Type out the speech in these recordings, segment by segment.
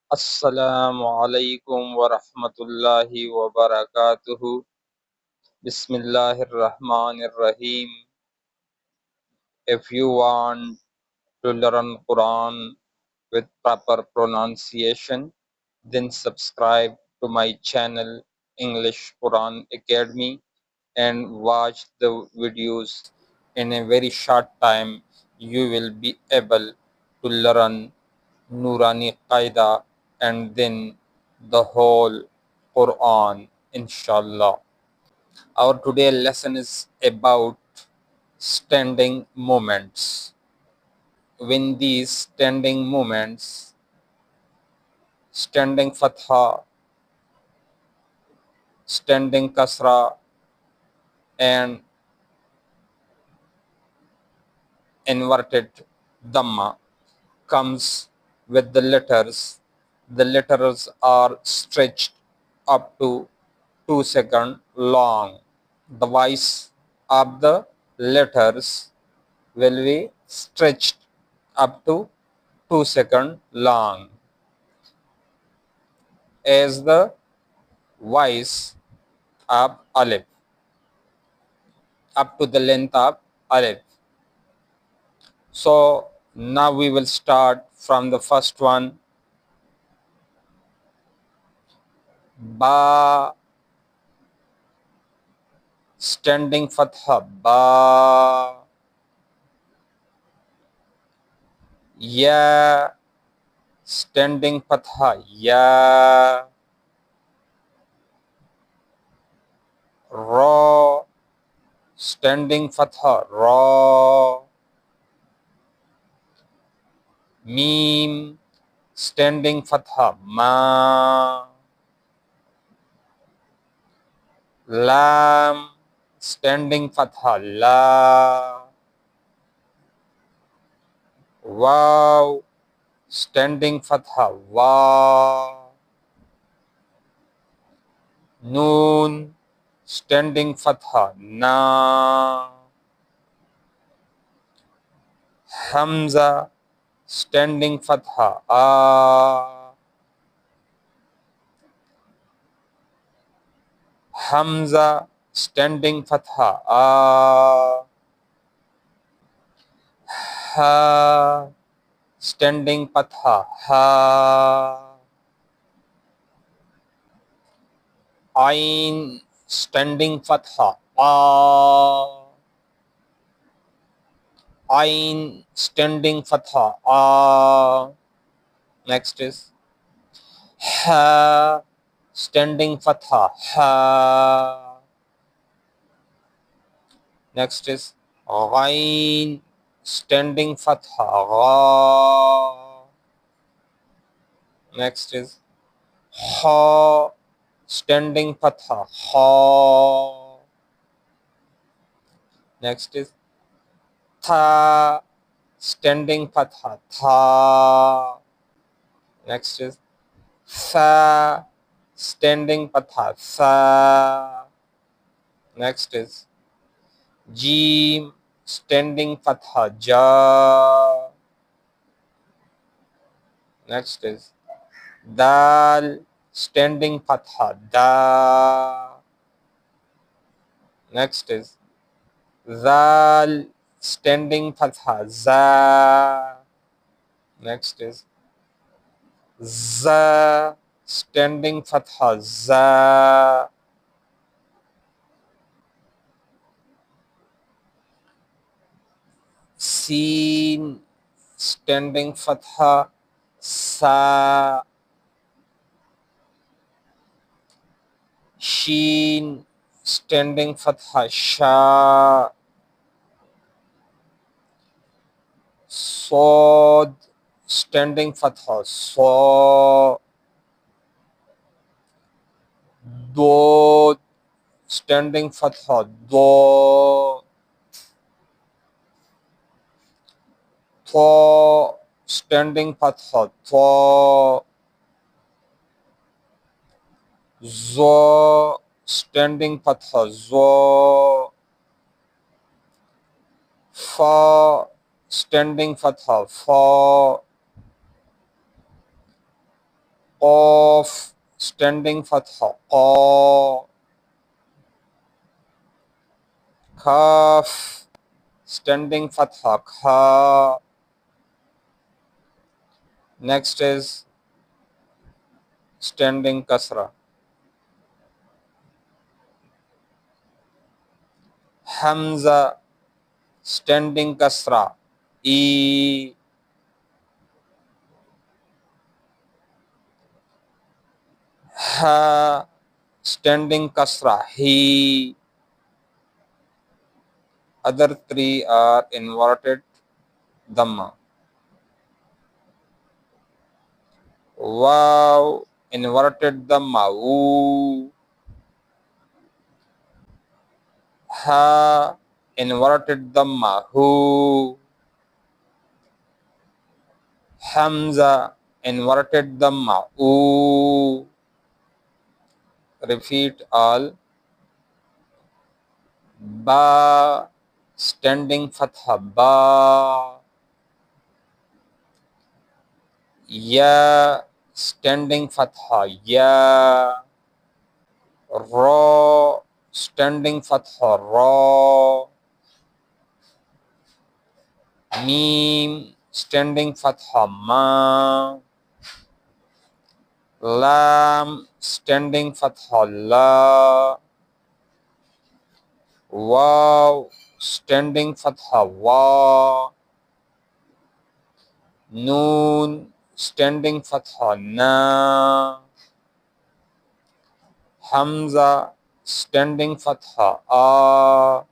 Assalamu alaikum wa rahmatullahi wa barakatuhu. Bismillahir Rahmanir Rahim. If you want to learn Quran with proper pronunciation, then subscribe to my channel English Quran Academy and watch the videos. In a very short time, you will be able to learn Noorani Qaida and then the whole Quran, inshallah. Our today lesson is about standing movements. When these standing movements, standing Fatha, standing Kasra, and inverted Damma comes with the letters are stretched up to 2 seconds long. The voice of the letters will be stretched up to 2 seconds long as the voice of Alif, up to the length of Alif. So now we will start from the first one. Ba, standing Fatha, Ba. Ya, standing Fatha, Ya. Ra, standing Fatha, Ra. Mim, standing Fatha, Ma. Lam, standing Fatha, La. Waw, standing Fatha, Wa. Noon, standing Fatha, Na. Hamza, standing Fatha, A. Hamza, standing Fatha, A. Ha, standing Fatha, Ha. Ain, standing Fatha, A. Ain, standing Fatha, A. Next is Ha, standing Fatha, Ha. Next is Ghain, standing Fatha, Gha. Next is Ha, standing Fatha, Ha. Next is Tha, standing Fatha, Tha. Next is Sa, standing Fatha, Sa. Next is Jim, standing Fatha, Ja. Next is Dal, standing Fatha, Da. Next is Zal, standing Fatha, Za. Next is Za, standing Fatha, Za. Sin, standing Fatha, Sa. Sheen, standing Fatha, Sha. Sod, standing Fatha, Sa. Dod, standing Fatha, Do. Tha, standing Fatha, Tha. Za, standing Fatha, Za. Fa, standing Fatha, Fa. Qaf, standing fatha, qa. Kaf, standing fatha, kha. Next is standing kasra. Hamza, standing kasra, e. Ha, standing kasra, he. Other three are inverted Damma. Wow, inverted Damma, woo. Ha, inverted Damma, who. Hamza, inverted Damma, oo. Repeat all. Ba, standing fatha, ba. Ya, standing fatha, ya. Ra, standing fatha, ra. Mim, standing fatha, ma. Lam, standing fatha, la. Waw, standing fatha, wa. Noon, standing fatha, na. Hamza, standing fatha, a.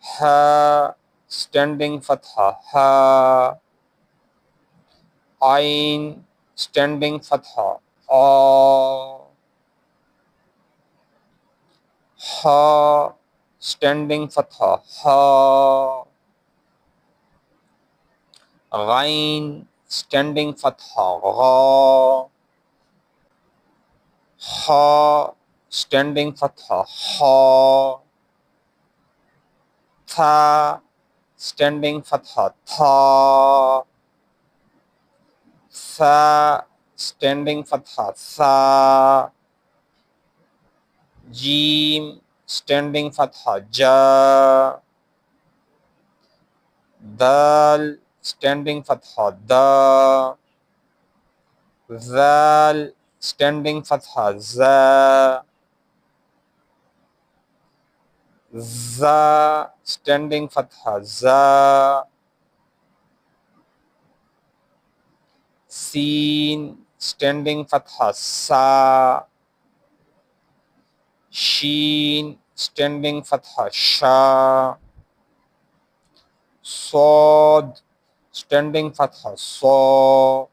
Ha, standing fatha, ha. Ain, standing fatha, a. Ha, standing fatha, ha. Ghain, standing fatha, gha. Ha, standing fatha, ha. Tha, standing fatha, tha. Sa, standing fatha, sa. Jim, standing fatha, ja. Dal, standing fatha, da. Zal, standing fatha, za. Za, standing fatha, za. Sin, standing fatha, sa. Sheen, standing fatha, sha. Sod, standing fatha, sa.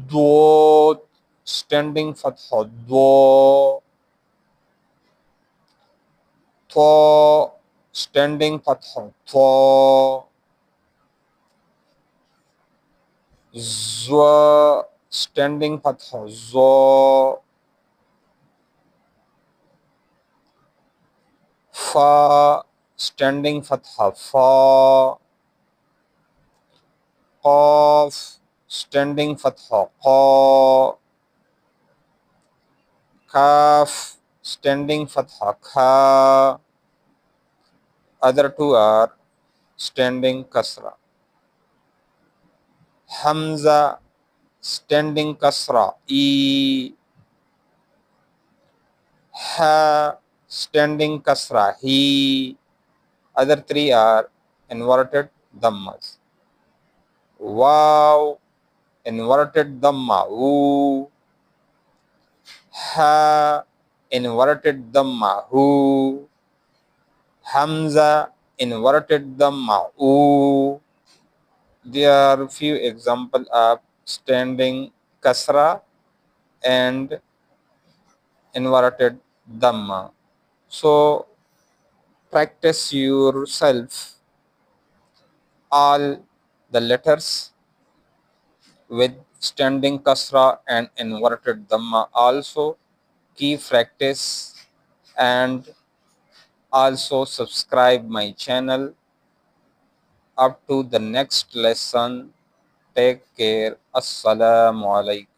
Dod, standing fatha, do. To, standing fatha, to. Zwa, standing fatha, zo. Fa, standing fatha, fa. Qaf, standing fatha, qa. Kaf, standing fatha, kha. Other two are standing kasra. Hamza, standing kasra, e. Ha, standing kasra, he. Other three are inverted dhammas. Wow, inverted dhamma, oo. Ha, inverted dhamma, hu. Hamza, inverted dhamma, oo. There are few examples of standing kasra and inverted dhamma. So practice yourself all the letters with standing kasra and inverted dhamma. Also keep practice and also subscribe my channel up to the next lesson. Take care. Assalamu alaikum.